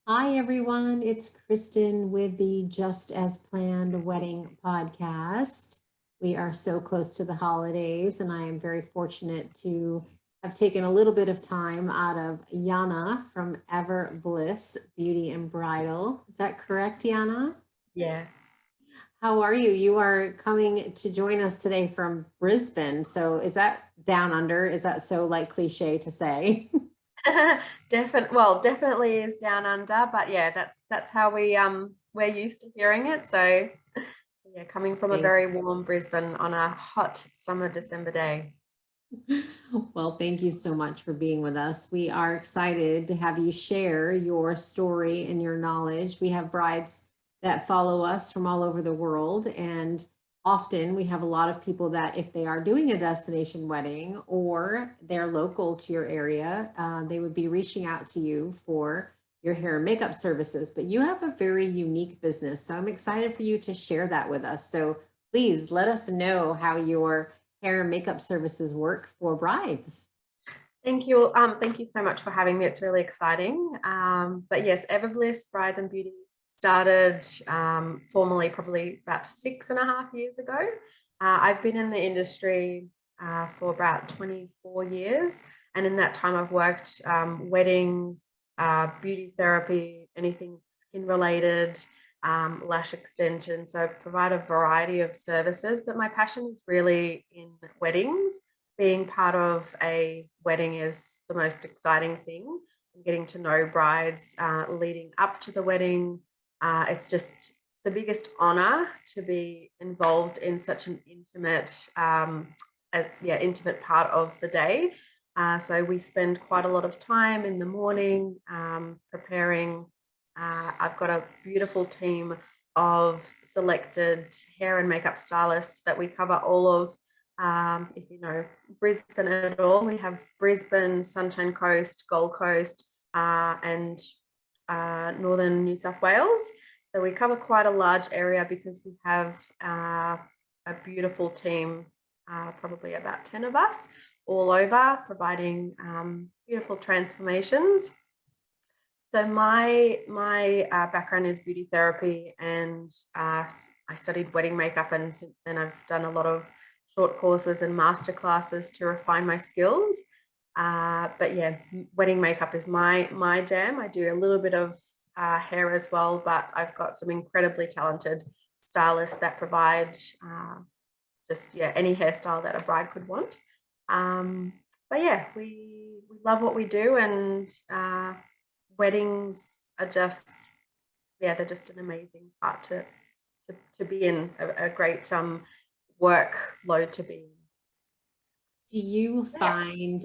Hi, everyone. It's Kristen with the Just as Planned Wedding Podcast. We are so close to the holidays, and I am very fortunate to have taken a little bit of time out of Jana from Everbliss Beauty and Bridal. Is that correct, Jana? Yeah. How are you? You are coming to join us today from Brisbane. So, is that down under? Is that so like cliche to say? Definitely is down under, but yeah, that's how we're used to hearing it. So yeah, coming from a Thank very warm Brisbane on a hot summer December day. Well, thank you so much for being with us. We are excited to have you share your story and your knowledge. We have brides that follow us from all over the world, and often we have a lot of people that, if they are doing a destination wedding or they're local to your area, they would be reaching out to you for your hair and makeup services. But you have a very unique business, so I'm excited for you to share that with us. So please let us know how your hair and makeup services work for brides. Thank you. Thank you so much for having me. It's really exciting. But yes, Everbliss Brides and Beauty started formally probably about 6.5 years ago. I've been in the industry for about 24 years. And in that time, I've worked weddings, beauty therapy, anything skin related, lash extension. So I provide a variety of services, but my passion is really in weddings. Being part of a wedding is the most exciting thing. Getting to know brides leading up to the wedding. It's just the biggest honor to be involved in such an intimate, intimate part of the day. So we spend quite a lot of time in the morning preparing. I've got a beautiful team of selected hair and makeup stylists that we cover all of. If you know Brisbane at all, we have Brisbane, Sunshine Coast, Gold Coast, and northern New South Wales. So we cover quite a large area because we have a beautiful team, probably about 10 of us all over, providing beautiful transformations. So my background is beauty therapy, and I studied wedding makeup, and since then I've done a lot of short courses and master classes to refine my skills. But yeah, wedding makeup is my jam. I do a little bit of hair as well, but I've got some incredibly talented stylists that provide any hairstyle that a bride could want. But yeah, we love what we do, and weddings are just they're just an amazing part to be in, a great workload to be in. Do you Yeah. find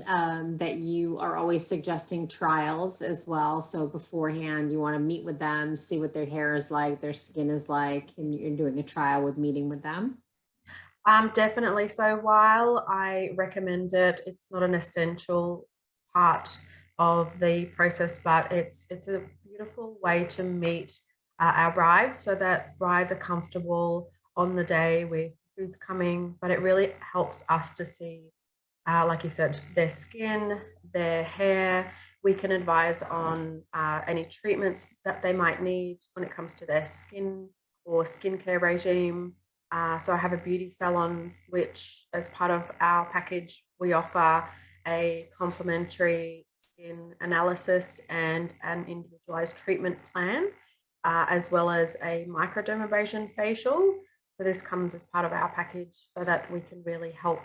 that you are always suggesting trials as well? So beforehand, you want to meet with them, see what their hair is like, their skin is like, and you're doing a trial with meeting with them? Definitely. So while I recommend it, it's not an essential part of the process, but it's a beautiful way to meet our brides so that brides are comfortable on the day with who's coming. But it really helps us to see, like you said, their skin, their hair. We can advise on any treatments that they might need when it comes to their skin or skincare regime. So I have a beauty salon, which as part of our package, we offer a complimentary skin analysis and an individualized treatment plan, as well as a microdermabrasion facial. So this comes as part of our package so that we can really help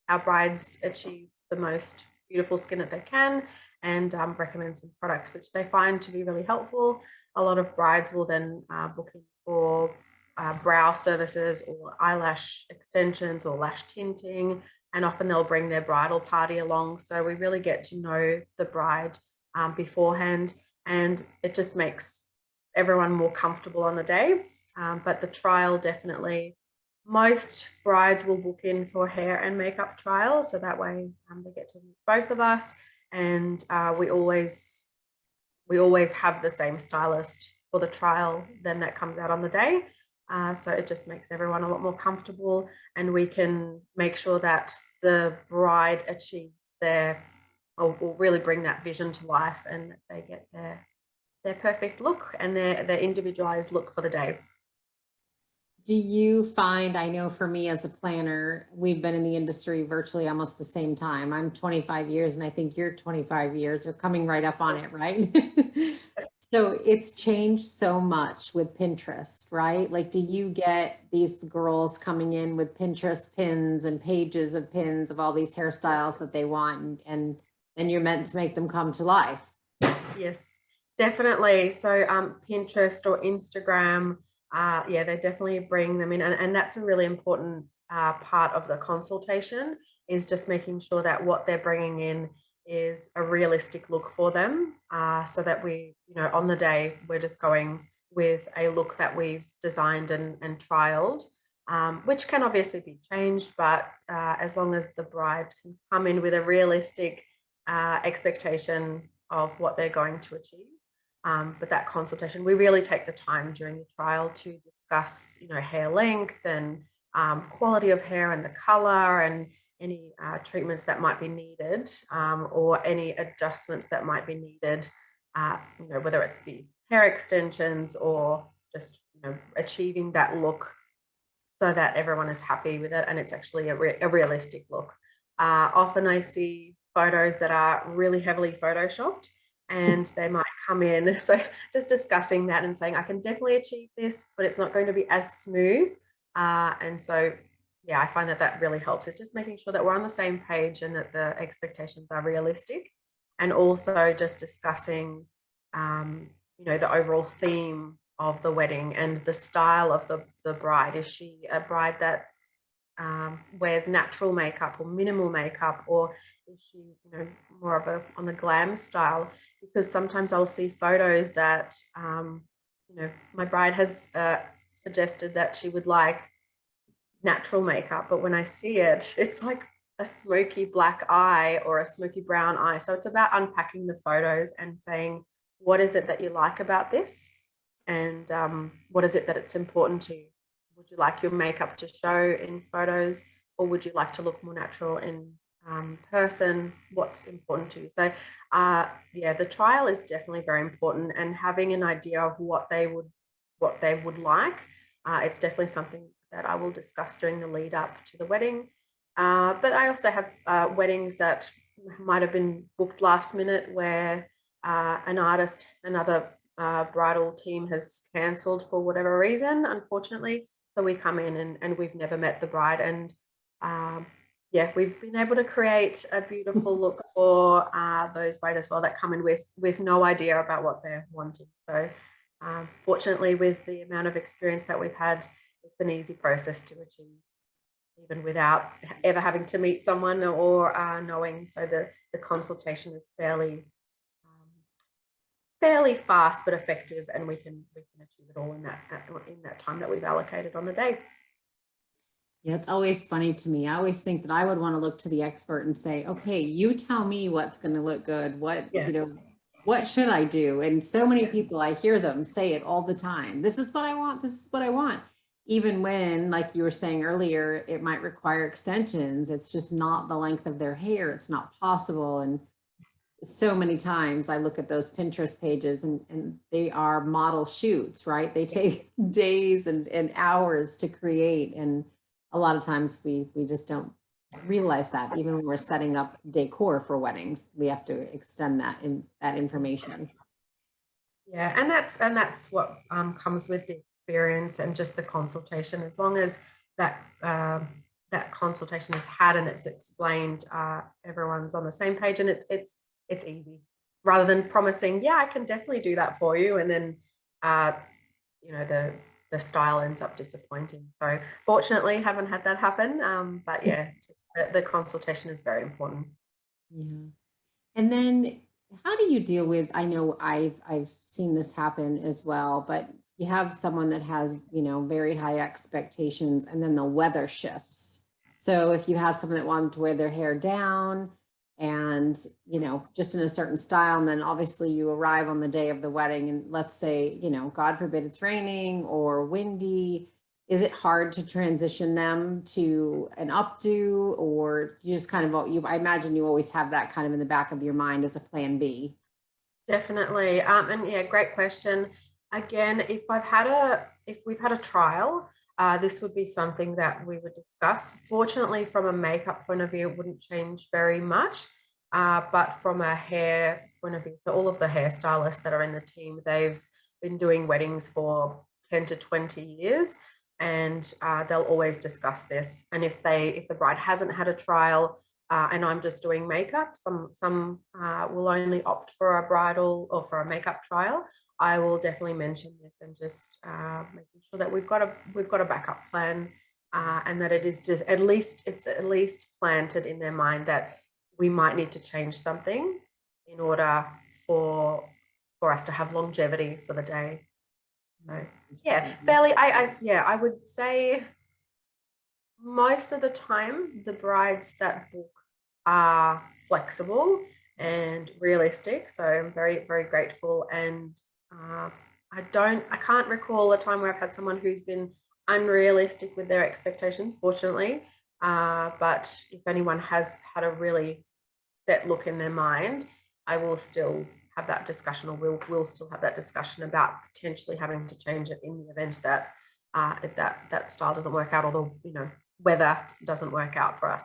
our brides achieve the most beautiful skin that they can, and recommend some products which they find to be really helpful. A lot of brides will then book in for brow services or eyelash extensions or lash tinting, and often they'll bring their bridal party along. So we really get to know the bride beforehand, and it just makes everyone more comfortable on the day. But the trial, definitely, most brides will book in for hair and makeup trial, so that way they get to meet both of us, and we always have the same stylist for the trial then that comes out on the day. So it just makes everyone a lot more comfortable, and we can make sure that the bride achieves their, or really bring that vision to life, and that they get their perfect look and their individualized look for the day. Do you find, I know for me as a planner, we've been in the industry virtually almost the same time. I'm 25 years and I think you're 25 years or coming right up on it, right? So it's changed so much with Pinterest, right? Like, do you get these girls coming in with Pinterest pins and pages of pins of all these hairstyles that they want, and then you're meant to make them come to life? Yes, definitely. So Pinterest or Instagram, yeah, they definitely bring them in. And that's a really important part of the consultation, is just making sure that what they're bringing in is a realistic look for them, so that we, on the day, we're just going with a look that we've designed and trialed, which can obviously be changed, but as long as the bride can come in with a realistic expectation of what they're going to achieve. But that consultation, we really take the time during the trial to discuss, hair length and quality of hair and the color and any treatments that might be needed, or any adjustments that might be needed, whether it's the hair extensions or just, achieving that look so that everyone is happy with it and it's actually a realistic look. Often I see photos that are really heavily photoshopped and they might come in. So just discussing that and saying, I can definitely achieve this, but it's not going to be as smooth. And so, yeah, I find that that really helps. It's just making sure that we're on the same page and that the expectations are realistic. And also just discussing, the overall theme of the wedding and the style of the bride. Is she a bride that wears natural makeup or minimal makeup, or is she, more of a on the glam style? Because sometimes I'll see photos that, my bride has suggested that she would like natural makeup, but when I see it, it's like a smoky black eye or a smoky brown eye. So it's about unpacking the photos and saying, what is it that you like about this? And what is it that it's important to you? Would you like your makeup to show in photos, or would you like to look more natural in person? What's important to you? So yeah, the trial is definitely very important, and having an idea of what they would like. It's definitely something that I will discuss during the lead up to the wedding. But I also have weddings that might have been booked last minute, where an artist, another bridal team has cancelled for whatever reason, unfortunately. So we come in and we've never met the bride, and yeah, we've been able to create a beautiful look for those brides as well that come in with no idea about what they're wanting. So fortunately, with the amount of experience that we've had, it's an easy process to achieve, even without ever having to meet someone or knowing. So the consultation is fairly fast but effective, and we can achieve it all in that time that we've allocated on the day. Yeah, it's always funny to me. I always think that I would want to look to the expert and say, okay, you tell me what's going to look good. What should I do? And so many people, I hear them say it all the time. This is what I want. This is what I want. Even when, like you were saying earlier, it might require extensions. It's just not the length of their hair. It's not possible. And so many times I look at those Pinterest pages and they are model shoots, right? They take days and hours to create. And a lot of times we just don't realize that. Even when we're setting up decor for weddings, we have to extend that information. Yeah, and that's what comes with the experience and just the consultation. As long as that that consultation is had and it's explained, everyone's on the same page, and it's easy, rather than promising, yeah, I can definitely do that for you, and then the style ends up disappointing. So fortunately, haven't had that happen. But yeah, just the consultation is very important. Yeah. And then how do you deal with, I know I've seen this happen as well, but you have someone that has, very high expectations, and then the weather shifts. So if you have someone that wanted to wear their hair down and, just in a certain style, and then obviously you arrive on the day of the wedding and let's say, God forbid it's raining or windy, is it hard to transition them to an updo, or you just kind of, I imagine you always have that kind of in the back of your mind as a plan B? Definitely. And yeah, great question. Again, if we've had a trial, this would be something that we would discuss. Fortunately, from a makeup point of view, it wouldn't change very much. But from a hair point of view, so all of the hairstylists that are in the team, they've been doing weddings for 10 to 20 years, and they'll always discuss this. And if the bride hasn't had a trial, and I'm just doing makeup. Some will only opt for a bridal or for a makeup trial. I will definitely mention this and just making sure that we've got a backup plan, and that it is just at least planted in their mind that we might need to change something in order for us to have longevity for the day. So yeah, fairly. I would say most of the time the brides that book are flexible and realistic, so I'm very, very grateful. And I can't recall a time where I've had someone who's been unrealistic with their expectations, fortunately. But if anyone has had a really set look in their mind, I will still have that discussion, or we'll still have that discussion about potentially having to change it in the event that if that style doesn't work out, or the weather doesn't work out for us.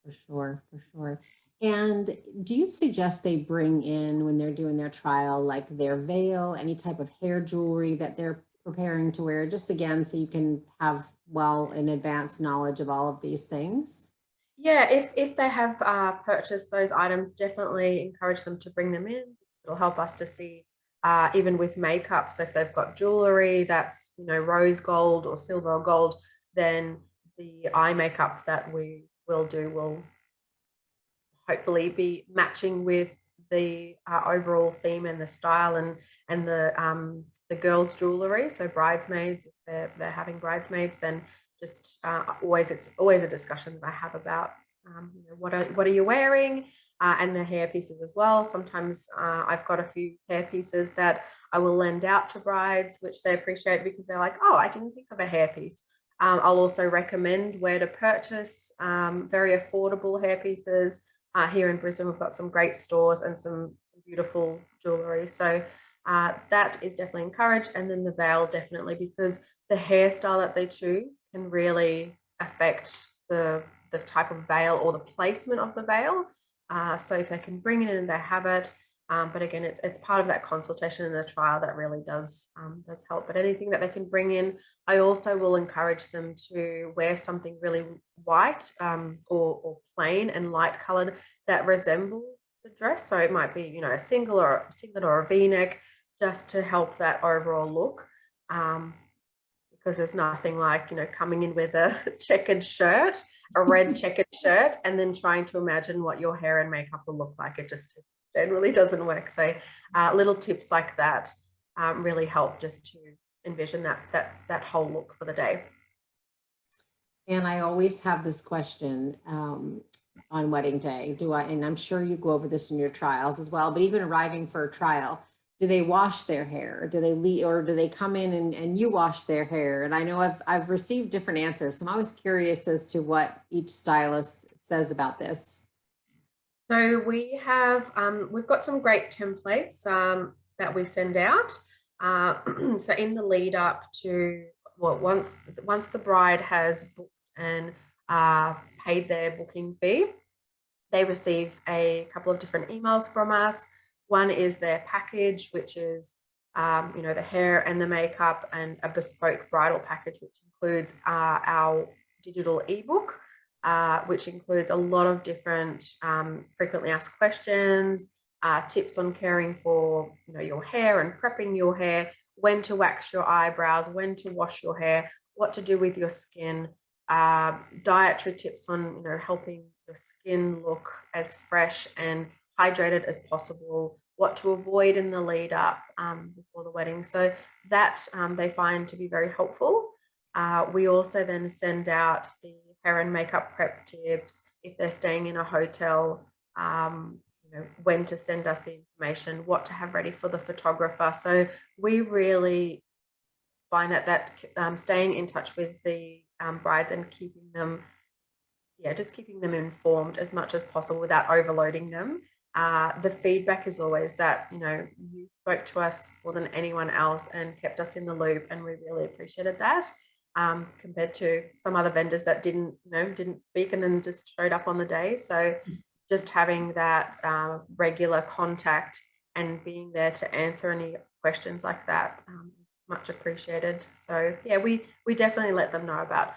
For sure, for sure. And do you suggest they bring in, when they're doing their trial, like their veil, any type of hair jewelry that they're preparing to wear, just again, so you can have well in advance knowledge of all of these things? Yeah, if they have purchased those items, definitely encourage them to bring them in. It'll help us to see, even with makeup. So if they've got jewelry that's rose gold or silver or gold, then the eye makeup that we will do will hopefully be matching with the overall theme and the style, and the girls' jewelry. So bridesmaids, if they're having bridesmaids, then just it's always a discussion that I have about what are you wearing, and the hair pieces as well. Sometimes I've got a few hair pieces that I will lend out to brides, which they appreciate because they're like, oh, I didn't think of a hair piece. I'll also recommend where to purchase very affordable hair pieces. Here in Brisbane, we've got some great stores and some beautiful jewelry. So that is definitely encouraged. And then the veil, definitely, because the hairstyle that they choose can really affect the type of veil or the placement of the veil. So if they can bring it in and they have it, but again, it's part of that consultation and the trial that really does help. But anything that they can bring in, I also will encourage them to wear something really white, or plain and light colored that resembles the dress. So it might be a singlet or a V-neck, just to help that overall look. Because there's nothing like coming in with a checkered shirt, a red checkered shirt, and then trying to imagine what your hair and makeup will look like. It just generally doesn't work. So little tips like that really help just to envision that whole look for the day. And I always have this question on wedding day. And I'm sure you go over this in your trials as well, but even arriving for a trial, do they wash their hair? Do they leave, or do they come in and you wash their hair? And I know I've received different answers. So I'm always curious as to what each stylist says about this. So we've got some great templates that we send out. So in the lead up to, well, once the bride has booked and paid their booking fee, they receive a couple of different emails from us. One is their package, which is the hair and the makeup, and a bespoke bridal package, which includes our digital ebook, which includes a lot of different frequently asked questions, tips on caring for your hair and prepping your hair, when to wax your eyebrows, when to wash your hair, what to do with your skin, dietary tips on helping your skin look as fresh and hydrated as possible, what to avoid in the lead up before the wedding. So that they find to be very helpful. We also then send out the hair and makeup prep tips if they're staying in a hotel, when to send us the information, what to have ready for the photographer. So we really find that staying in touch with the brides and keeping them informed as much as possible without overloading them, The feedback is always that, you spoke to us more than anyone else and kept us in the loop, and we really appreciated that. Compared to some other vendors that didn't speak and then just showed up on the day. So just having that regular contact and being there to answer any questions like that is much appreciated. So yeah, we definitely let them know about.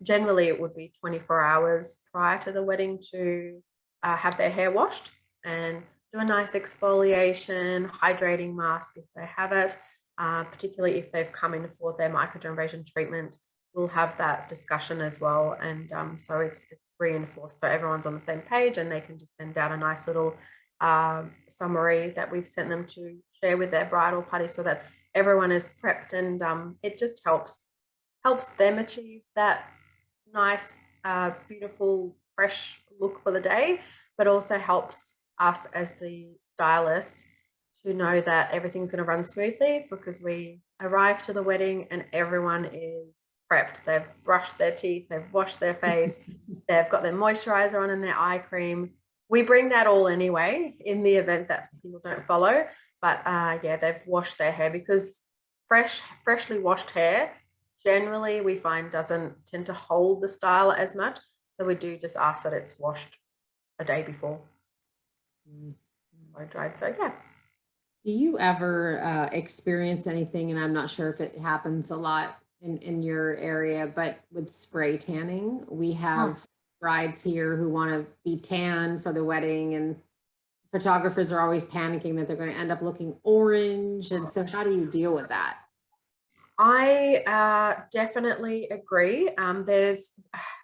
Generally, it would be 24 hours prior to the wedding to have their hair washed and do a nice exfoliation, hydrating mask if they have it. Particularly if they've come in for their microdermabrasion treatment, we'll have that discussion as well. And so it's reinforced, so everyone's on the same page, and they can just send out a nice little summary that we've sent them to share with their bridal party, so that everyone is prepped, and it just helps them achieve that nice, beautiful, fresh look for the day, but also helps us as the stylists to know that everything's going to run smoothly, because we arrive to the wedding and everyone is prepped. They've brushed their teeth, they've washed their face, they've got their moisturizer on and their eye cream. We bring that all anyway in the event that people don't follow. But yeah, they've washed their hair, because freshly washed hair generally we find doesn't tend to hold the style as much. So we do just ask that it's washed a day before. I dried. So yeah. Do you ever experience anything, and I'm not sure if it happens a lot in your area, but with spray tanning? We have brides here who want to be tan for the wedding, and photographers are always panicking that they're going to end up looking orange. And so how do you deal with that? I definitely agree. There's,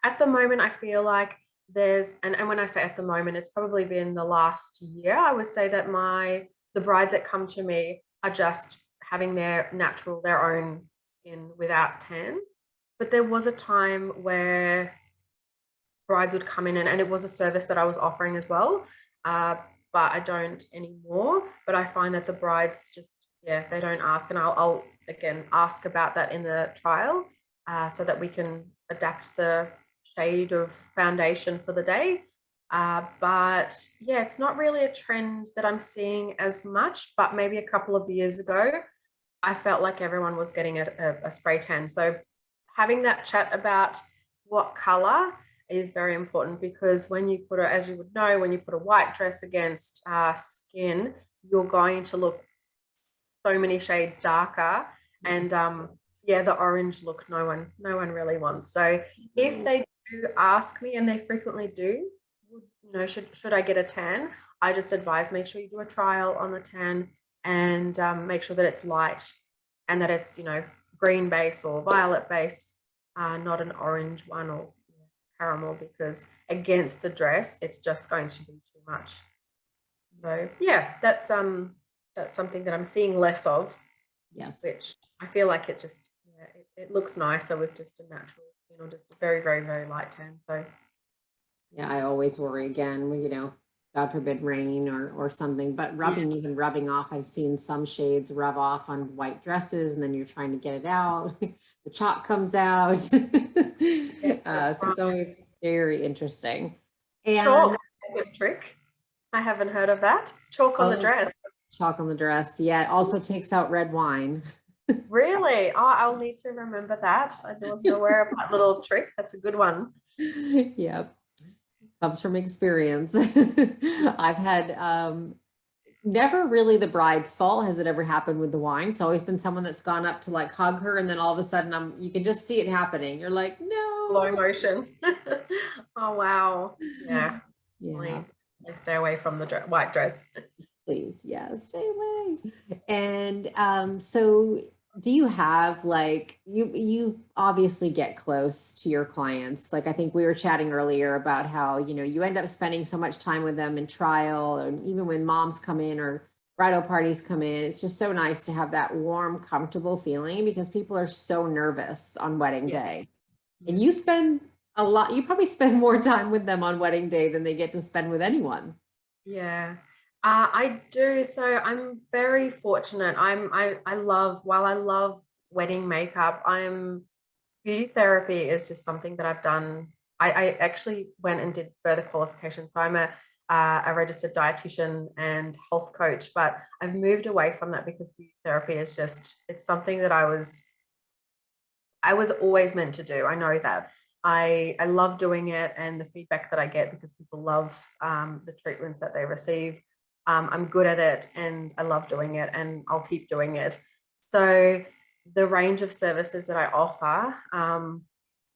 at the moment, I feel like there's, and when I say at the moment, it's probably been the last year. I would say that the brides that come to me are just having their own skin without tans. But there was a time where brides would come in, and it was a service that I was offering as well. But I don't anymore. But I find that the brides just, yeah, they don't ask. And I'll again ask about that in the trial, so that we can adapt the shade of foundation for the day. But yeah, it's not really a trend that I'm seeing as much, but maybe a couple of years ago, I felt like everyone was getting a spray tan. So having that chat about what color is very important, because when you put as you would know, when you put a white dress against skin, you're going to look so many shades darker. And yeah, the orange look no one really wants. So if they do ask me, and they frequently do, should I get a tan, I just advise, make sure you do a trial on the tan, and make sure that it's light and that it's green based or violet based, not an orange one or caramel, because against the dress it's just going to be too much. So yeah, that's something that I'm seeing less of. Yes, which I feel like it just it looks nicer with just a natural skin, or just a very, very, very light tan. So yeah, I always worry again, God forbid rain or something, but even rubbing off, I've seen some shades rub off on white dresses, and then you're trying to get it out. The chalk comes out. So it's always very interesting. And chalk, a good trick. I haven't heard of that. Chalk on the dress. Chalk on the dress. Yeah, it also takes out red wine. Really? Oh, I'll need to remember that. I wasn't aware of that little trick. That's a good one. Yep. Comes from experience. I've had never really the bride's fault has it ever happened with the wine. It's always been someone that's gone up to like hug her, and then all of a sudden you can just see it happening. You're like, no. Slow motion. Oh wow. Yeah. Yeah. Stay away from the white dress. Please, yeah, stay away. And so do you have you obviously get close to your clients. Like I think we were chatting earlier about how, you end up spending so much time with them in trial, and even when moms come in or bridal parties come in, it's just so nice to have that warm, comfortable feeling, because people are so nervous on wedding day. And you probably spend more time with them on wedding day than they get to spend with anyone. Yeah. I do. So I'm very fortunate. While I love wedding makeup, beauty therapy is just something that I've done. I actually went and did further qualification. So I'm a a registered dietitian and health coach, but I've moved away from that because beauty therapy is just, it's something that I was always meant to do. I know that. I love doing it, and the feedback that I get because people love the treatments that they receive. I'm good at it and I love doing it, and I'll keep doing it. So the range of services that I offer,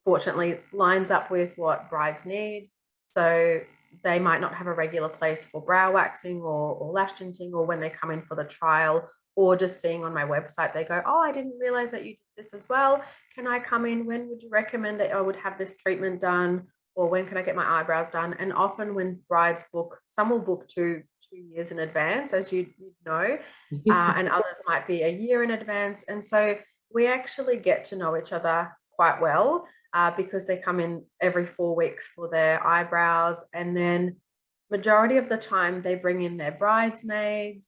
fortunately, lines up with what brides need. So they might not have a regular place for brow waxing or lash tinting, or when they come in for the trial, or just seeing on my website, they go, oh, I didn't realize that you did this as well. Can I come in? When would you recommend that I would have this treatment done? Or when can I get my eyebrows done? And often when brides book, some will book 2 years in advance, as you know, and others might be a year in advance. And so we actually get to know each other quite well, because they come in every 4 weeks for their eyebrows, and then majority of the time they bring in their bridesmaids,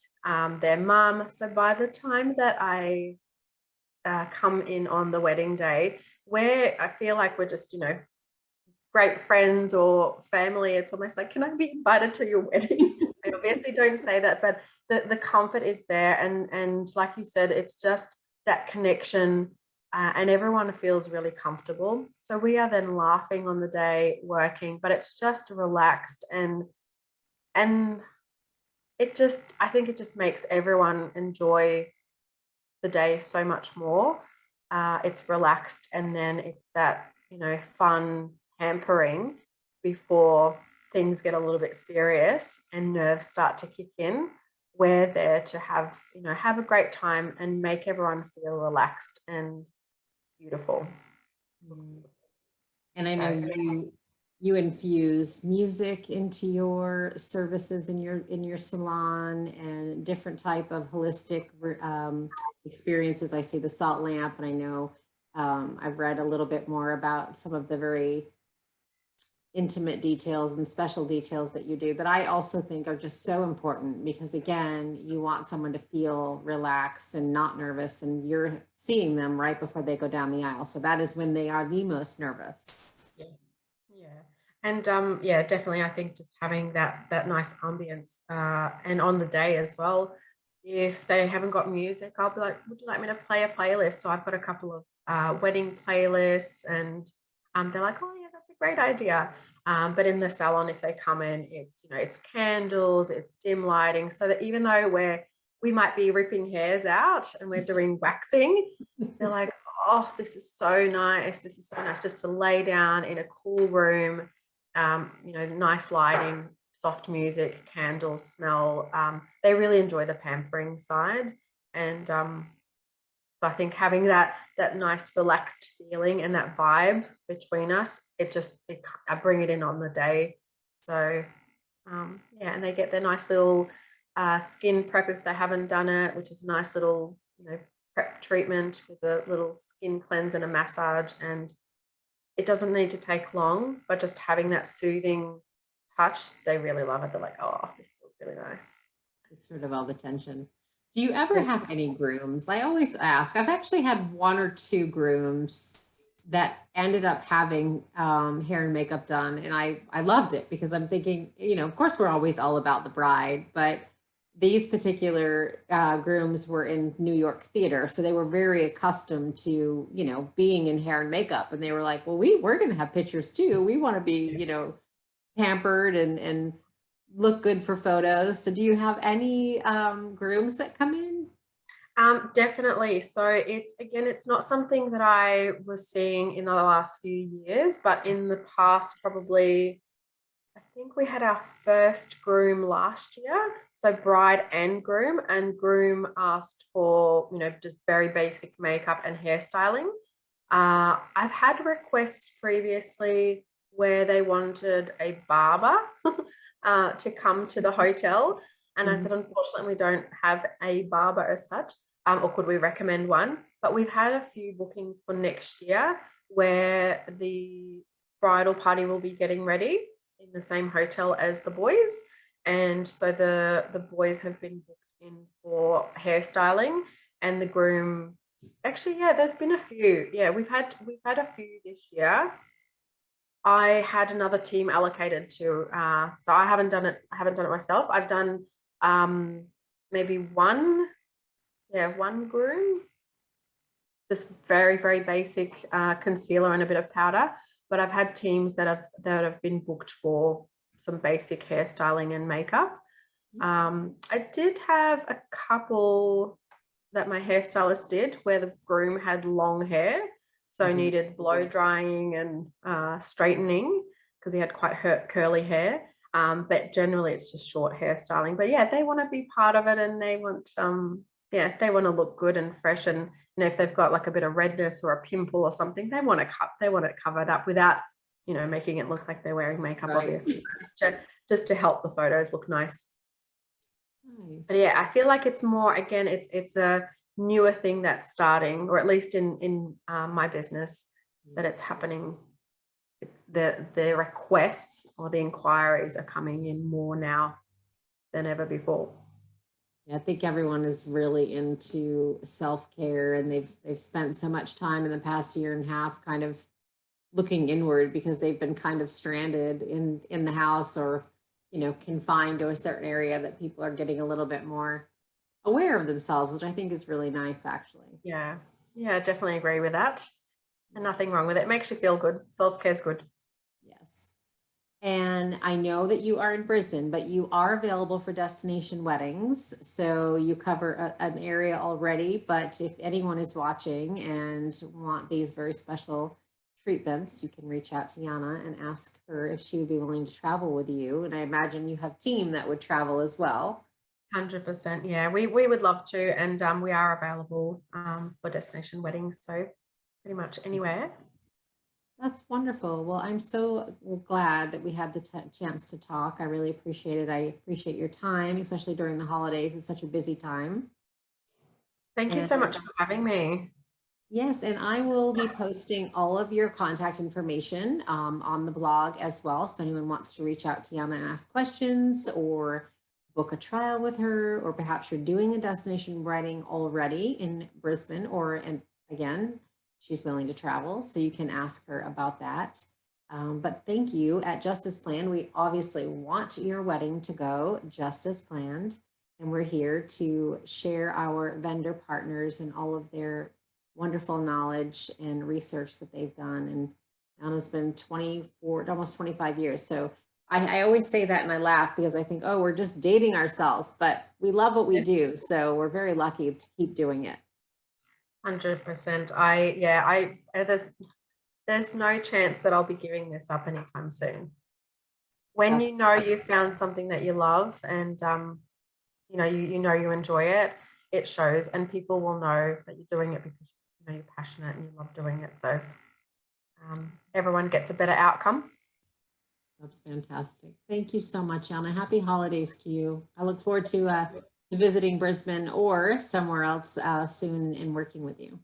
their mum. So by the time that I come in on the wedding day, where I feel like we're just, great friends or family, it's almost like, can I be invited to your wedding? I obviously don't say that, but the comfort is there. And like you said, it's just that connection, and everyone feels really comfortable. So we are then laughing on the day, working, but it's just relaxed, and I think it just makes everyone enjoy the day so much more. It's relaxed, and then it's that, fun hampering before things get a little bit serious and nerves start to kick in. We're there to have a great time and make everyone feel relaxed and beautiful. And I know you infuse music into your services in your salon, and different type of holistic experiences. I see the salt lamp, and I know I've read a little bit more about some of the very intimate details and special details that you do, that I also think are just so important, because again, you want someone to feel relaxed and not nervous, and you're seeing them right before they go down the aisle. So that is when they are the most nervous. Yeah. And yeah, definitely, I think just having that nice ambience, and on the day as well, if they haven't got music, I'll be like, would you like me to play a playlist? So I've got a couple of wedding playlists, and they're like, oh yeah, that's a great idea. But in the salon, if they come in, it's candles, it's dim lighting, so that even though we might be ripping hairs out and we're doing waxing, they're like, oh, this is so nice. This is so nice just to lay down in a cool room, nice lighting, soft music, candles, smell. They really enjoy the pampering side. And so I think having that nice relaxed feeling and that vibe between us, I bring it in on the day. So yeah, and they get their nice little skin prep if they haven't done it, which is a nice little, prep treatment with a little skin cleanse and a massage. And it doesn't need to take long, but just having that soothing touch, they really love it. They're like, oh, this feels really nice. It's sort of all the tension. Do you ever have any grooms? I always ask. I've actually had 1 or 2 grooms that ended up having hair and makeup done, and I loved it, because I'm thinking, of course we're always all about the bride, but these particular grooms were in New York theater, so they were very accustomed to being in hair and makeup, and they were like, well, we're going to have pictures too. We want to be pampered and look good for photos. So do you have any grooms that come in? Definitely. So it's not something that I was seeing in the last few years, but in the past, probably, I think we had our first groom last year. So bride and groom asked for, just very basic makeup and hairstyling. I've had requests previously where they wanted a barber to come to the hotel. And I said, unfortunately, we don't have a barber as such, or could we recommend one? But we've had a few bookings for next year where the bridal party will be getting ready in the same hotel as the boys. And so the boys have been booked in for hairstyling, and the groom, actually, yeah, there's been a few. Yeah, we've had a few this year. I had another team allocated to, so I haven't done it. I haven't done it myself. I've done maybe one groom, just very, very basic concealer and a bit of powder. But I've had teams that have been booked for some basic hairstyling and makeup. I did have a couple that my hairstylist did where the groom had long hair, so needed blow drying and straightening because he had quite curly hair. But generally it's just short hairstyling. But yeah, they want to be part of it, and they want they want to look good and fresh. And if they've got like a bit of redness or a pimple or something, they want it covered up without making it look like they're wearing makeup, Right. obviously, just to help the photos look nice. Nice. But yeah, I feel like it's more, again, it's a newer thing that's starting, or at least in my business, that it's happening. The requests or the inquiries are coming in more now than ever before. Yeah, I think everyone is really into self-care, and they've spent so much time in the past year and a half kind of looking inward because they've been kind of stranded in the house, or confined to a certain area, that people are getting a little bit more aware of themselves, which I think is really nice, actually. Yeah, definitely agree with that. And nothing wrong with it. It makes you feel good. Self-care is good. Yes. And I know that you are in Brisbane, but you are available for destination weddings. So you cover an area already. But if anyone is watching and want these very special treatments, you can reach out to Jana and ask her if she would be willing to travel with you. And I imagine you have a team that would travel as well. 100%. Yeah, we would love to. And we are available for destination weddings. So pretty much anywhere. That's wonderful. Well, I'm so glad that we had the chance to talk. I really appreciate it. I appreciate your time, especially during the holidays. It's such a busy time. Thank you so much for having me. Yes, and I will be posting all of your contact information on the blog as well. So if anyone wants to reach out to Jana and ask questions, or book a trial with her, or perhaps you're doing a destination wedding already in Brisbane, and again, she's willing to travel, so you can ask her about that. But thank you. At Just as Planned, we obviously want your wedding to go just as planned. And we're here to share our vendor partners and all of their wonderful knowledge and research that they've done. And Anna's been 24, almost 25 years. So I always say that and I laugh because I think, oh, we're just dating ourselves, but we love what we do. So we're very lucky to keep doing it. 100%. There's no chance that I'll be giving this up anytime soon. When you've found something that you love, and you enjoy it, it shows, and people will know that you're doing it because you're passionate and you love doing it. So everyone gets a better outcome. That's fantastic. Thank you so much, Jana. Happy holidays to you. I look forward to visiting Brisbane or somewhere else soon and working with you.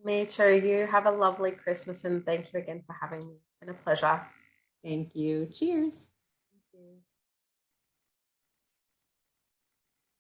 Me too. You have a lovely Christmas, and thank you again for having me. It's been a pleasure. Thank you. Cheers. Thank you.